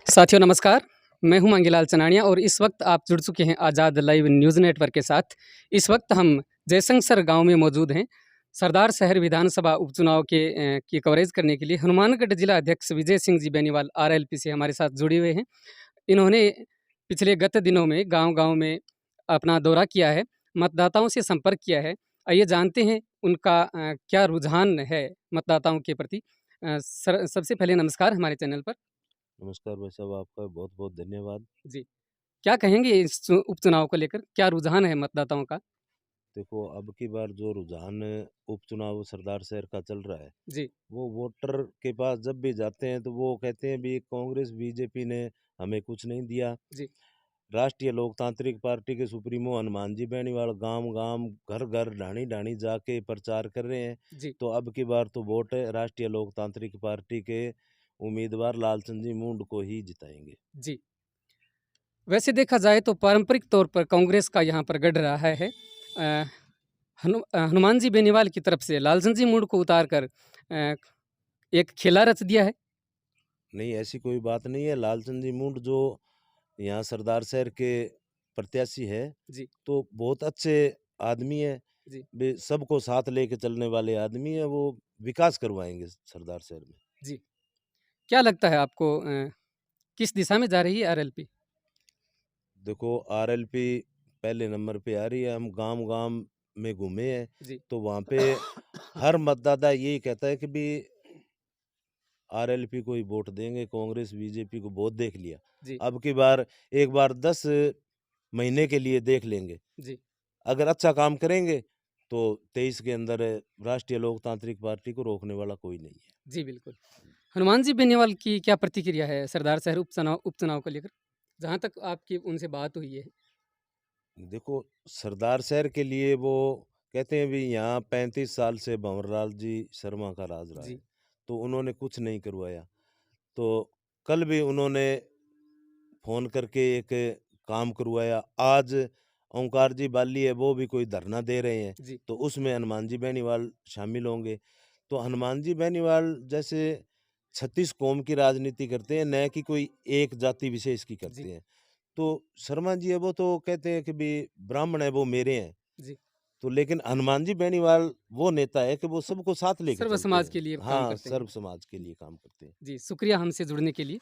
साथियों नमस्कार, मैं हूं मंगीलाल चनानिया और इस वक्त आप जुड़ चुके हैं आज़ाद लाइव न्यूज़ नेटवर्क के साथ। इस वक्त हम जयशंकर गांव में मौजूद हैं। सरदार शहर विधानसभा उपचुनाव की कवरेज करने के लिए हनुमानगढ़ जिला अध्यक्ष विजय सिंह जी बेनीवाल आरएलपी से हमारे साथ जुड़े हुए हैं। इन्होंने पिछले गत दिनों में गांव-गांव में अपना दौरा किया है, मतदाताओं से संपर्क किया है। आइए जानते हैं उनका क्या रुझान है मतदाताओं के प्रति। सबसे पहले नमस्कार हमारे चैनल पर। नमस्कार भाई साहब, आपका बहुत-बहुत धन्यवाद। जी, क्या कहेंगे इस उपचुनाव को लेकर? क्या रुझान है मतदाताओं का? देखो, अब की बार जो रुझान उपचुनाव सरदार शहर का चल रहा है, जी, वो वोटर के पास जब भी जाते हैं तो वो कहते हैं भी कांग्रेस बीजेपी ने हमें कुछ नहीं दिया। जी, राष्ट्रीय लोकतांत्रिक पार्टी के सुप्रीमो हनुमान जी बेनीवाल गांव-गांव, घर-घर, ढाणी-ढाणी जाके प्रचार कर रहे हैं। जी, तो अब की बार तो वोट राष्ट्रीय लोकतांत्रिक पार्टी के उम्मीदवार लालचंद जी मूंड को ही जिताएंगे। जी। वैसे देखा जाए तो पारंपरिक तौर पर कांग्रेस का यहाँ पर गढ़ रहा है। हनुमान जी बेनीवाल की तरफ से लालचंद जी मुंड को उतार कर एक खेला रच दिया है। नहीं, ऐसी कोई बात नहीं है। लालचंद जी मूंड जो यहाँ सरदार शहर के प्रत्याशी है, जी, तो बहुत अच्छे आदमी है। जी, वे सबको साथ लेके चलने वाले आदमी है, वो विकास करवाएँगे सरदार शहर में। जी। क्या लगता है आपको किस दिशा में जा रही है आरएलपी? देखो, आरएलपी पहले नंबर पे आ रही है। हम गाँव-गाँव में घूमे हैं, जी, तो वहाँ पे हर मतदाता यही कहता है कि भी आरएलपी को ही वोट देंगे, कांग्रेस बीजेपी को बहुत देख लिया। जी, अब की बार एक बार 10 महीने के लिए देख लेंगे। जी, अगर अच्छा काम करेंगे तो 23 के अंदर राष्ट्रीय लोकतांत्रिक पार्टी को रोकने वाला कोई नहीं है। जी, बिल्कुल। हनुमान जी बेनीवाल की क्या प्रतिक्रिया है सरदार शहर उपचुनाव को लेकर? जहाँ तक आपकी उनसे बात हुई है। देखो, सरदार शहर के लिए वो कहते हैं भी यहाँ 35 साल से भंवरलाल जी शर्मा का राज रहा है, जी, तो उन्होंने कुछ नहीं करवाया। तो कल भी उन्होंने फ़ोन करके एक काम करवाया। आज ओंकार जी बाली है, वो भी कोई धरना दे रहे हैं, जी, तो उसमें हनुमान जी बेनीवाल शामिल होंगे। तो हनुमान जी बेनीवाल जैसे 36 कौम की राजनीति करते हैं, न कि कोई एक जाति विशेष की जी, करते हैं। तो शर्मा जी है, वो तो कहते हैं कि भी ब्राह्मण है, वो मेरे हैं। जी। तो लेकिन हनुमान जी बेनीवाल वो नेता है कि वो सबको साथ लेके सर्व चलते समाज हैं। के लिए काम हाँ, करते हैं। सर्व समाज के लिए काम करते हैं। जी, शुक्रिया हमसे जुड़ने के लिए।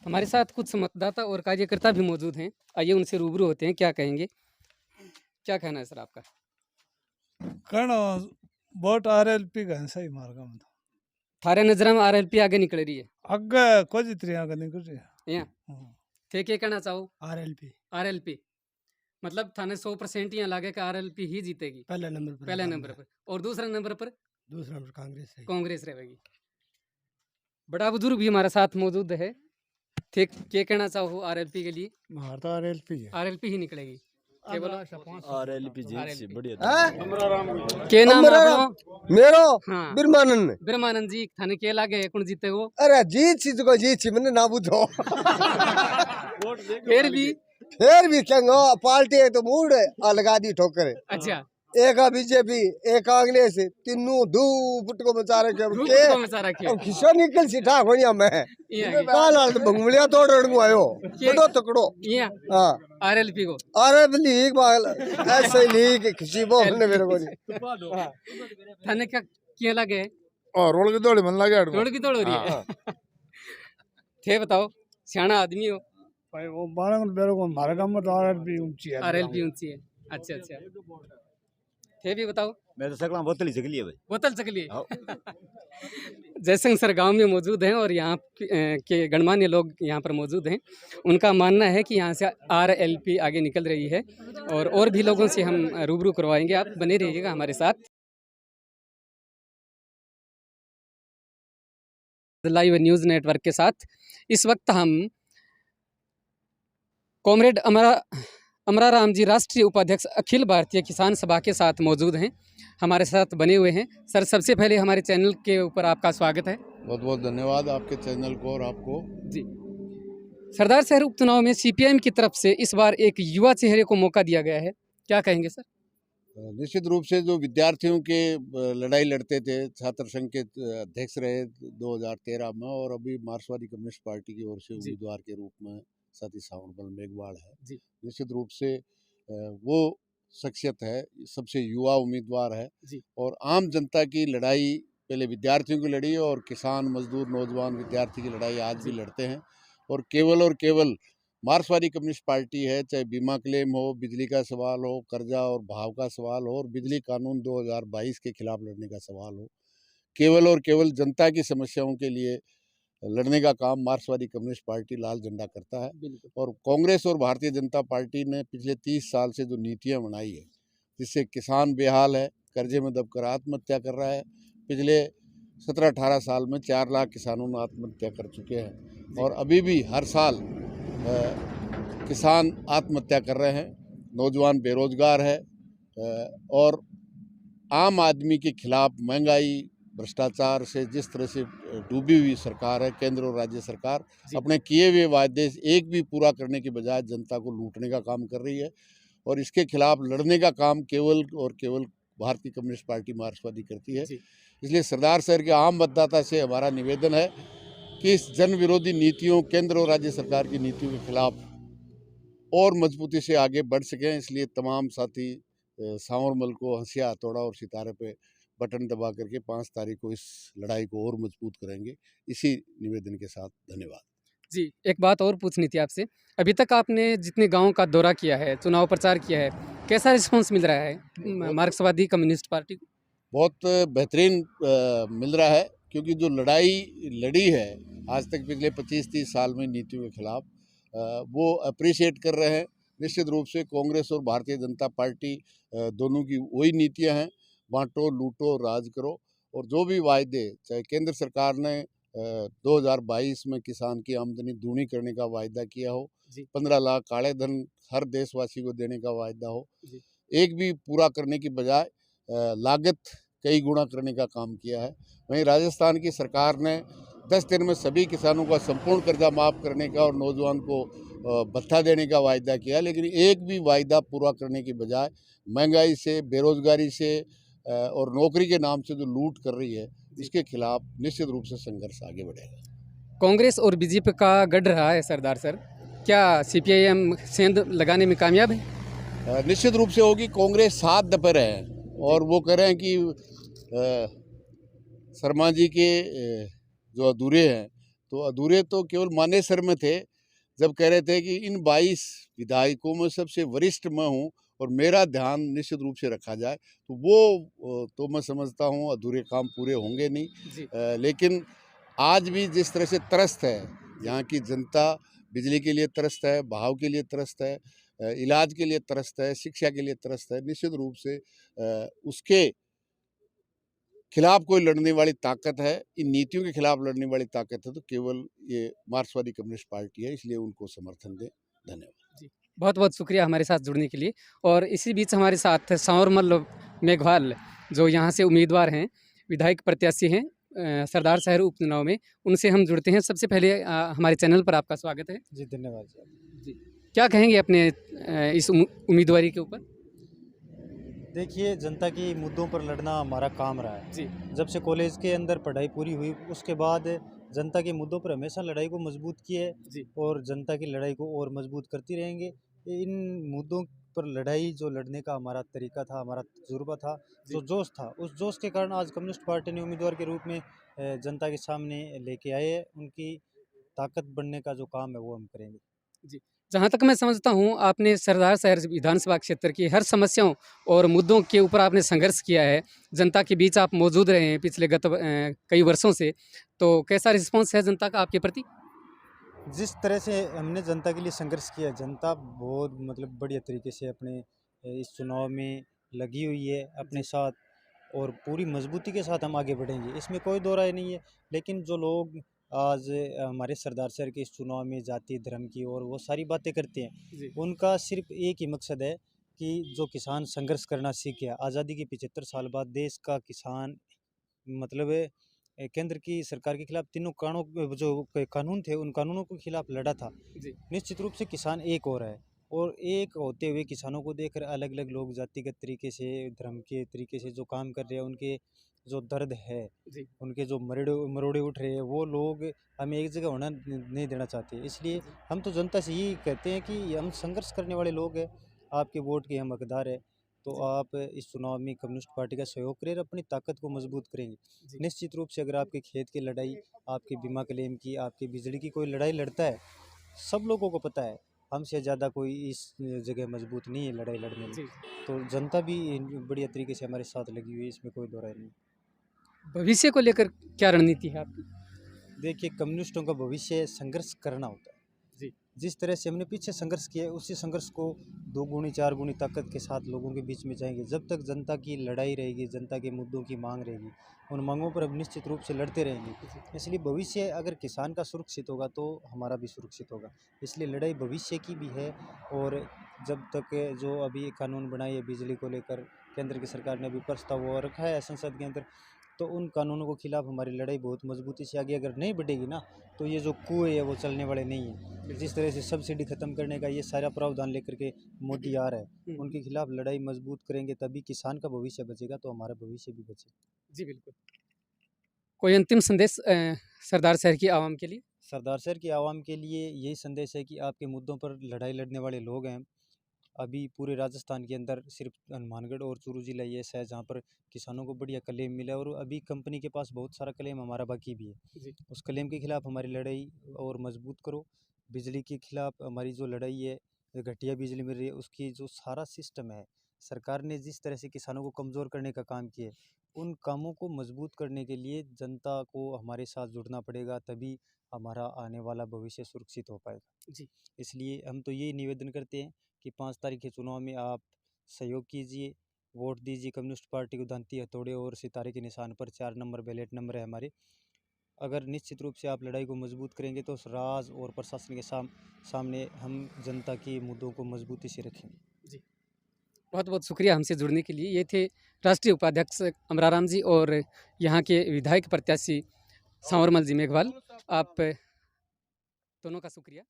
हमारे साथ कुछ मतदाता और कार्यकर्ता भी मौजूद हैं। आइए उनसे रूबरू होते हैं, क्या कहेंगे? क्या कहना है सर आपका? कण वोट RLP का सही मार्ग में थारे नज़र में आरएलपी आगे निकल रही है। अग्गे कोई त्रिया का नहीं कुछ यहाँ थे के कहना चाहो? RLP आरएलपी मतलब थाने 100% यहाँ लागे कि आरएलपी ही जीतेगी पहले नंबर पर पहले नंबर पर, और दूसरे नंबर पर दूसरा नंबर कांग्रेस है। कांग्रेस रहेगी। बड़ा बुजुर्ग भी हमारे साथ मौजूद है। थे के कहना चाहो आरएलपी के लिए? हमारा तो RLP है। आरएलपी ही निकलेगी। के बोलो? आरएलपी जीत से RLP बढ़िया। के नाम आपको? मेरो हाँ बिरमानंद ब्रह्मानंद जी थाने के लागे कौन जीते वो? अरे जीत सी तो जीत सी मैंने ना बुझो फिर भी क्या पार्टी है तो मूड है लगा दी ठोकर अच्छा एक बीजेपी एक कांग्रेस तीनों दू पुटको मचा रखे अब ग्रुप के को मचा रखे अब खिस्सा निकल सीठा होनिया मैं ये काल हाल तो भंगुलिया तोड़ रड़ू आयो बड़ो तकड़ो ये हां आरएलपी को अरे लीग बाल ऐसे लीग खिसी बोलने मेरे को थाने का क्या लगे? और रोल के दौड़े मन लगे रोड की तोड़ हो रही है। थे बताओ, सियाना आदमी हो। भाई वो 12 मेरे को हमारे गांव में तो RLP ऊंची है। आरएलपी ऊंची है। अच्छा अच्छा थे भी बताओ। मैं तो सकला बोतल ही सकली है भाई। बोतल चकली जयशंकर गांव में मौजूद हैं और यहाँ के गणमान्य लोग यहाँ पर मौजूद हैं। उनका मानना है कि यहाँ से आरएलपी आगे निकल रही है और भी लोगों से हम रूबरू करवाएंगे। आप बने रहिएगा हमारे साथ लाइव न्यूज़ नेटवर्क के साथ। इस वक्त हम कॉमरेड अमरा राम जी राष्ट्रीय उपाध्यक्ष अखिल भारतीय किसान सभा के साथ मौजूद हैं, हमारे साथ बने हुए हैं। सर सबसे पहले हमारे चैनल के ऊपर आपका स्वागत है। बहुत बहुत धन्यवाद आपके चैनल को और आपको। जी, सरदार शहर उपचुनाव में सीपीआईएम की तरफ से इस बार एक युवा चेहरे को मौका दिया गया है, क्या कहेंगे सर? निश्चित रूप से जो विद्यार्थियों के लड़ाई लड़ते थे, छात्र संघ के अध्यक्ष रहे 2013 में, और अभी मार्क्सवादी कम्युनिस्ट पार्टी की ओर से जी। उम्मीदवार के रूप में साथी सावरमल मेघवाल है। जी। निश्चित रूप से वो शख्सियत है, सबसे युवा उम्मीदवार है, जी। और आम जनता की लड़ाई पहले विद्यार्थियों की लड़ी और किसान, मजदूर, नौजवान, विद्यार्थी की लड़ाई आज भी जी। लड़ते हैं। और केवल मार्क्सवादी कम्युनिस्ट पार्टी है, चाहे बीमा क्लेम हो, बिजली का सवाल हो, कर्जा और भाव का सवाल हो, और बिजली कानून 2022 के खिलाफ लड़ने का सवाल हो, केवल जनता की समस्याओं के लिए लड़ने का काम मार्क्सवादी कम्युनिस्ट पार्टी लाल झंडा करता है। बिल्कुल। और कांग्रेस और भारतीय जनता पार्टी ने पिछले 30 साल से जो नीतियां बनाई है, जिससे किसान बेहाल है, कर्जे में दबकर आत्महत्या कर रहा है। पिछले 17-18 साल में 4 लाख किसानों ने आत्महत्या कर चुके हैं, और अभी भी हर साल किसान आत्महत्या कर रहे हैं, नौजवान बेरोजगार है, और आम आदमी के खिलाफ महंगाई, भ्रष्टाचार से जिस तरह से डूबी हुई सरकार है, केंद्र और राज्य सरकार अपने किए हुए वायदे एक भी पूरा करने के बजाय जनता को लूटने का काम कर रही है, और इसके खिलाफ लड़ने का काम केवल भारतीय कम्युनिस्ट पार्टी मार्क्सवादी करती है। इसलिए सरदार शहर के आम मतदाता से हमारा निवेदन है कि इस जन विरोधी नीतियों, केंद्र और राज्य सरकार की नीतियों के खिलाफ और मजबूती से आगे बढ़ सकें। इसलिए तमाम साथी सांवरमल को हंसिया, हथौड़ा और सितारे पे बटन दबा करके 5 तारीख को इस लड़ाई को और मजबूत करेंगे। इसी निवेदन के साथ धन्यवाद। जी, एक बात और पूछनी थी आपसे। अभी तक आपने जितने गाँव का दौरा किया है, चुनाव प्रचार किया है, कैसा रिस्पॉन्स मिल रहा है मार्क्सवादी कम्युनिस्ट पार्टी को? बहुत बेहतरीन मिल रहा है, क्योंकि जो लड़ाई लड़ी है आज तक पिछले 25-30 साल में नीतियों के खिलाफ, वो अप्रिशिएट कर रहे हैं। निश्चित रूप से कांग्रेस और भारतीय जनता पार्टी दोनों की वही नीतियां हैं, बांटो, लूटो, राज करो। और जो भी वायदे, चाहे केंद्र सरकार ने 2022 में किसान की आमदनी दूनी करने का वायदा किया हो, 15 लाख काले धन हर देशवासी को देने का वायदा हो, एक भी पूरा करने की बजाय लागत कई गुना करने का काम किया है। वहीं राजस्थान की सरकार ने 10 दिन में सभी किसानों का संपूर्ण कर्जा माफ़ करने का और नौजवान को भत्ता देने का वायदा किया, लेकिन एक भी वायदा पूरा करने की बजाय महंगाई से, बेरोजगारी से और नौकरी के नाम से जो लूट कर रही है, इसके खिलाफ निश्चित रूप से संघर्ष आगे बढ़ेगा। कांग्रेस और बीजेपी का गढ़ रहा है सरदार सर, क्या सीपीआईएम सेंध लगाने में कामयाब है? निश्चित रूप से होगी। कांग्रेस 7 दफे रहे हैं, और वो कह रहे हैं कि शर्मा जी के जो अधूरे हैं, तो अधूरे तो केवल मानेसर में थे, जब कह रहे थे कि इन 22 विधायकों में सबसे वरिष्ठ मैं हूँ और मेरा ध्यान निश्चित रूप से रखा जाए, तो वो तो मैं समझता हूँ अधूरे काम पूरे होंगे नहीं। लेकिन आज भी जिस तरह से त्रस्त है यहाँ की जनता, बिजली के लिए त्रस्त है, भाव के लिए त्रस्त है, इलाज के लिए त्रस्त है, शिक्षा के लिए त्रस्त है, निश्चित रूप से उसके खिलाफ कोई लड़ने वाली ताकत है, इन नीतियों के खिलाफ लड़ने वाली ताकत है, तो केवल ये मार्क्सवादी कम्युनिस्ट पार्टी है, इसलिए उनको समर्थन दें। धन्यवाद जी। बहुत बहुत शुक्रिया हमारे साथ जुड़ने के लिए। और इसी बीच हमारे साथ सांवरमल मेघवाल, जो यहाँ से उम्मीदवार हैं, विधायक प्रत्याशी हैं सरदार शहर उपचुनाव में, उनसे हम जुड़ते हैं। सबसे पहले हमारे चैनल पर आपका स्वागत है। जी धन्यवाद जी, क्या कहेंगे अपने इस उम्मीदवारी के ऊपर? देखिए, जनता की मुद्दों पर लड़ना हमारा काम रहा है जी। जब से कॉलेज के अंदर पढ़ाई पूरी हुई, उसके बाद जनता के मुद्दों पर हमेशा लड़ाई को मजबूत किया है जी। और जनता की लड़ाई को और मजबूत करती रहेंगे। इन मुद्दों पर लड़ाई जो लड़ने का हमारा तरीका था, हमारा तजुर्बा था, जो जोश था, उस जोश के कारण आज कम्युनिस्ट पार्टी ने उम्मीदवार के रूप में जनता के सामने लेके आए हैं। उनकी ताकत बनने का जो काम है वो हम करेंगे। जी, जहाँ तक मैं समझता हूँ, आपने सरदार शहर विधानसभा क्षेत्र की हर समस्याओं और मुद्दों के ऊपर आपने संघर्ष किया है। जनता के बीच आप मौजूद रहे हैं पिछले कई वर्षों से, तो कैसा रिस्पांस है जनता का आपके प्रति? जिस तरह से हमने जनता के लिए संघर्ष किया, जनता बहुत बढ़िया तरीके से अपने इस चुनाव में लगी हुई है अपने साथ, और पूरी मजबूती के साथ हम आगे बढ़ेंगे, इसमें कोई दो राय नहीं है। लेकिन जो लोग आज हमारे सरदार शहर के इस चुनाव में जाति धर्म की और वो सारी बातें करते हैं, उनका सिर्फ एक ही मकसद है कि जो किसान संघर्ष करना सीख गया, आज़ादी के 75 साल बाद देश का किसान केंद्र की सरकार के खिलाफ तीनों जो कानून थे, उन कानूनों के खिलाफ लड़ा था। निश्चित रूप से किसान एक और है, और एक होते हुए किसानों को देखकर अलग अलग लोग जातिगत तरीके से, धर्म के तरीके से जो काम कर रहे हैं, उनके जो दर्द है, जी। उनके जो मरोड़े उठ रहे हैं, वो लोग हमें एक जगह होना नहीं देना चाहते। इसलिए हम तो जनता से यही कहते हैं कि हम संघर्ष करने वाले लोग हैं, आपके वोट के हम हकदार हैं। तो जी। आप इस चुनाव में कम्युनिस्ट पार्टी का सहयोग करें और अपनी ताकत को मजबूत करेंगे। जी। निश्चित रूप से अगर आपके खेत की लड़ाई, आपके बीमा क्लेम की, आपकी बिजली की कोई लड़ाई लड़ता है, सब लोगों को पता है, हमसे ज़्यादा कोई इस जगह मजबूत नहीं है लड़ाई लड़ने में। जी। तो जनता भी बढ़िया तरीके से हमारे साथ लगी हुई है, इसमें कोई दो राय नहीं। भविष्य को लेकर क्या रणनीति है आपकी? देखिए, कम्युनिस्टों का भविष्य संघर्ष करना होता है। जी। जिस तरह से हमने पीछे संघर्ष किया है, उसी संघर्ष को 2 गुनी 4 गुनी ताकत के साथ लोगों के बीच में जाएंगे। जब तक जनता की लड़ाई रहेगी, जनता के मुद्दों की मांग रहेगी, उन मांगों पर हम निश्चित रूप से लड़ते रहेंगे। इसलिए भविष्य अगर किसान का सुरक्षित होगा तो हमारा भी सुरक्षित होगा। इसलिए लड़ाई भविष्य की भी है। और जब तक जो अभी कानून बनाए है बिजली को लेकर, केंद्र की सरकार ने अभी प्रस्ताव वो रखा है संसद के अंदर, तो उन कानूनों के खिलाफ हमारी लड़ाई बहुत मजबूती से आगे अगर नहीं बढ़ेगी ना, तो ये जो कुएं है वो चलने वाले नहीं है। जिस तरह से सब्सिडी खत्म करने का ये सारा प्रावधान लेकर के मोदी आ रहा है, उनके खिलाफ लड़ाई मजबूत करेंगे, तभी किसान का भविष्य बचेगा, तो हमारा भविष्य भी बचेगा। जी बिल्कुल। कोई अंतिम संदेश सरदार शहर की आवाम के लिए? सरदार शहर की आवाम के लिए यही संदेश है कि आपके मुद्दों पर लड़ाई लड़ने वाले लोग हैं। अभी पूरे राजस्थान के अंदर सिर्फ हनुमानगढ़ और चूरू जिला ये ऐसा है जहाँ पर किसानों को बढ़िया क्लेम मिला है, और अभी कंपनी के पास बहुत सारा क्लेम हमारा बाकी भी है। जी। उस क्लेम के खिलाफ हमारी लड़ाई और मजबूत करो। बिजली के खिलाफ हमारी जो लड़ाई है, जो घटिया बिजली मिल रही है, उसकी जो सारा सिस्टम है, सरकार ने जिस तरह से किसानों को कमज़ोर करने का काम किया है, उन कामों को मजबूत करने के लिए जनता को हमारे साथ जुड़ना पड़ेगा, तभी हमारा आने वाला भविष्य सुरक्षित हो पाएगा। जी। इसलिए हम तो यही निवेदन करते हैं कि 5 तारीख के चुनाव में आप सहयोग कीजिए, वोट दीजिए कम्युनिस्ट पार्टी को दांती हथौड़े और सितारे के निशान पर। 4 नंबर बैलेट नंबर है हमारे। अगर निश्चित रूप से आप लड़ाई को मजबूत करेंगे तो राज और प्रशासन के सामने हम जनता के मुद्दों को मजबूती से रखेंगे। जी। बहुत बहुत शुक्रिया हमसे जुड़ने के लिए। ये थे राष्ट्रीय उपाध्यक्ष अमराराम जी और यहाँ के विधायक प्रत्याशी सांवरमल जी मेघवाल। आप दोनों का शुक्रिया।